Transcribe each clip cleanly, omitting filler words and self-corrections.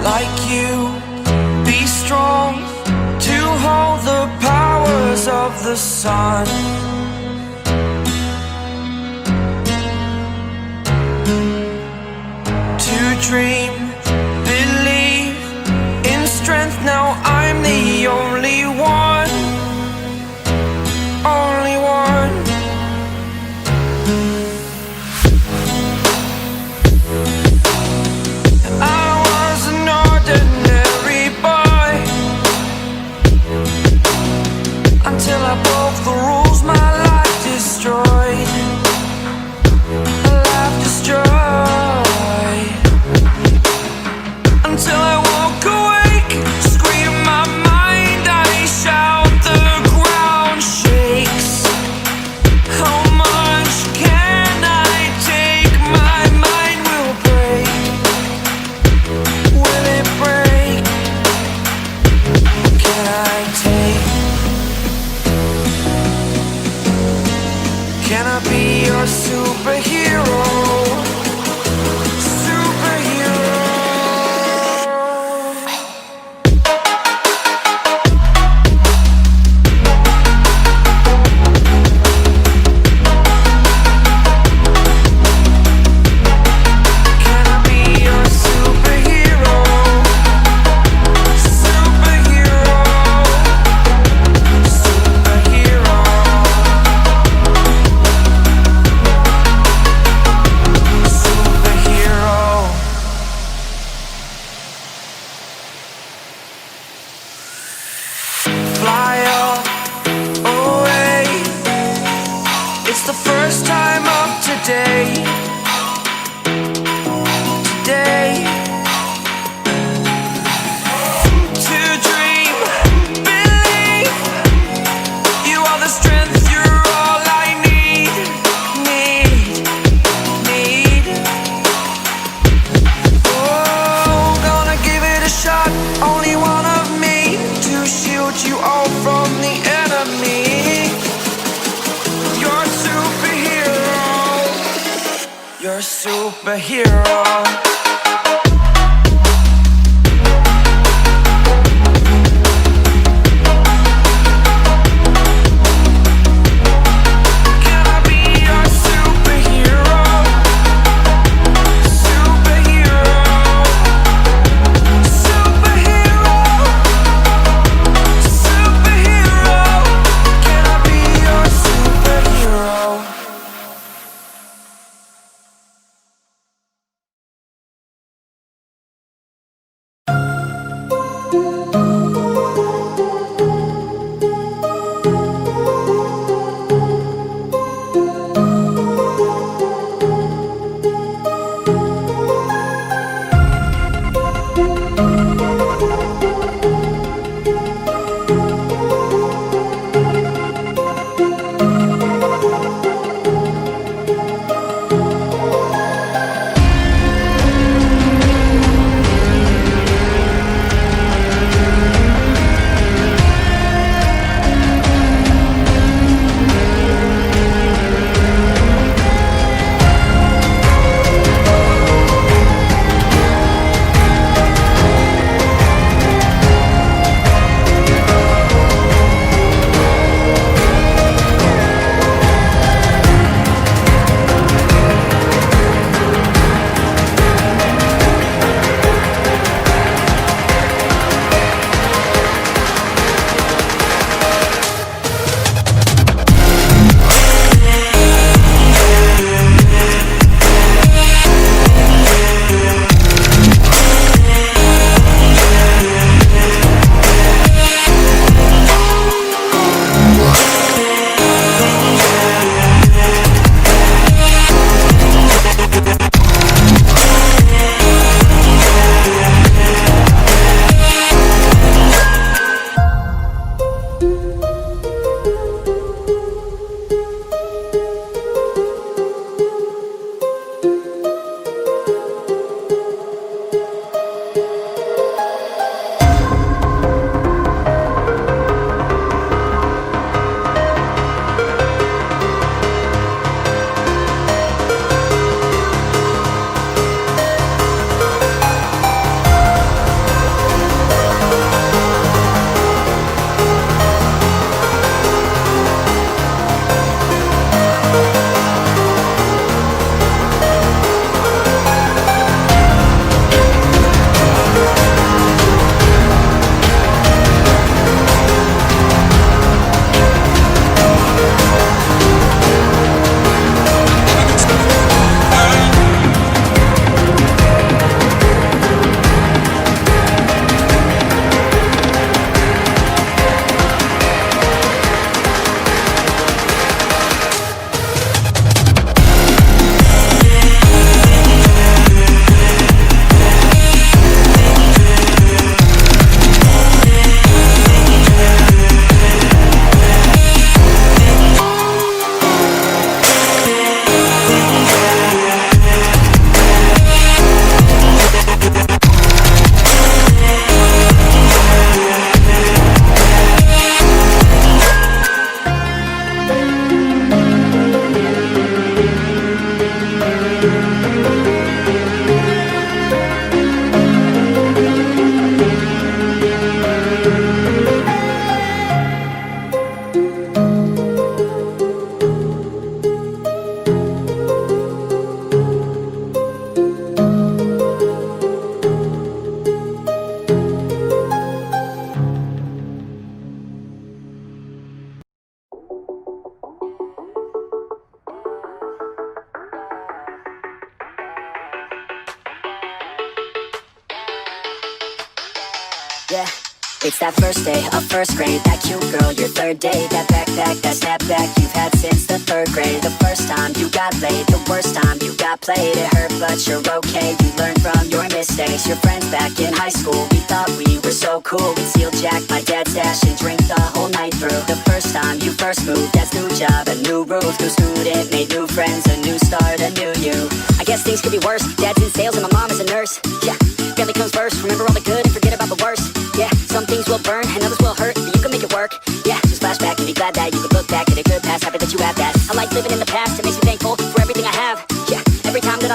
like you, be strong to hold the powers of the sun. To dream, believe in strength, now I'm the only one, only one. I was an ordinary boy until I broke the rules, my life destroyed, a life destroyed. your superhero. Yeah, it's that first day of first grade. That cute girl, your third day. That backpack, that snapback you've had since the third grade. The first time you got laid, the worst time you got played. It hurt, but you're okay. You learn from your mistakes. Your friends back in high school, we thought we were so cool. We'd steal Jack, my dad's stash, and drink the whole night through. The first time you first moved, that's new job, a new roof, new student, made new friends, a new start, a new you. I guess things could be worse. Dad's in sales and my mom is a nurse. Yeah, family comes first. Remember all the good and forget about the worst. Yeah, some things will burn and others will hurt, but you can make it work. Yeah, just flashback and be glad that you could look back at a good past, happy that you have that. I like living in the past, it makes me thankful for everything I have. Yeah, every time that I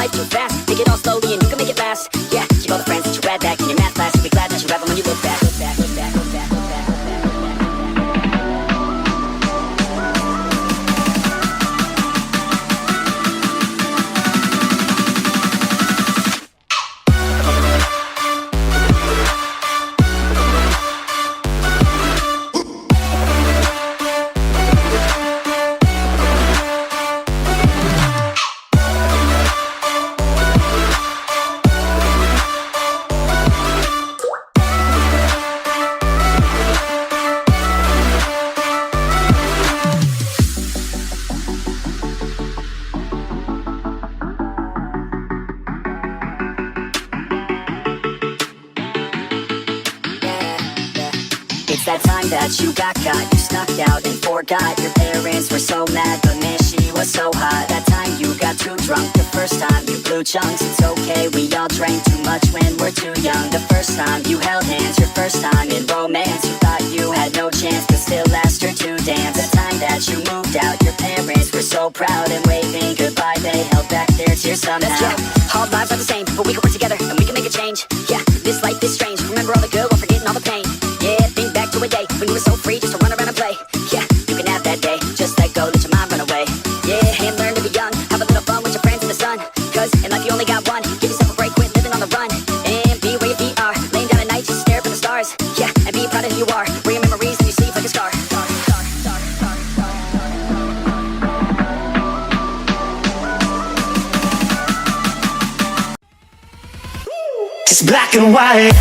life too fast. Take it all slowly and you can make it last. Yeah, keep all the friends that you had back in your math class. You'll be glad that you have them when you look back. Look back, look back, look back, look back, look back, look back. It's that time that you got, you snuck out and forgot. Your parents were so mad, but man, she was so hot. That time you got too drunk, the first time you blew chunks. It's okay, we all drank too much when we're too young. The first time you held hands, your first time in romance. You thought you had no chance, but still asked her to dance. The time that you moved out, your parents were so proud, and waving goodbye, they held back their tears somehow. Yeah, all lives are the same, but we can work together and we can make a change. Yeah, this life is strange, remember all the good while forgetting all the pain. Yeah, think back to a day when you were so free just to run around and play. Yeah, you can have that day, just let go, let your mind run away. Yeah, and learn to be young, have a little fun with your friends in the sun. Cause in life you only got one, give yourself a break, quit living on the run. And be where your feet are, laying down at night, just stare up at the stars. Yeah, and be proud of who you are, wear your memories and you sleep like a scar. It's black and white.